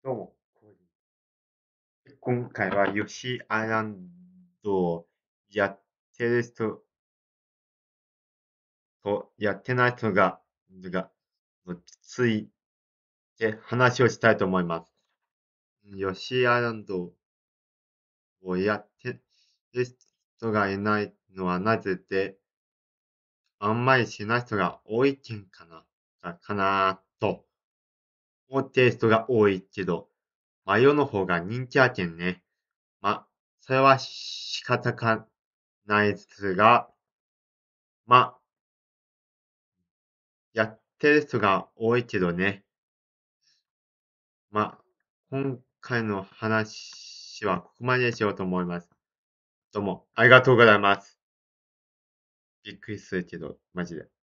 どうも、今回はヨシアイランドをやってる人とやってない人がついて話をしたいと思います。ヨシアイランドをやってる人がいないのはなぜで、あんまりしない人が多いけんかなと思っている人が多いけど、世の方が人気あけんね。それは仕方がないですが、ま、やってる人が多いけどね。ま、今回の話はここまでにしようと思います。どうもありがとうございます。びっくりするけど、マジで。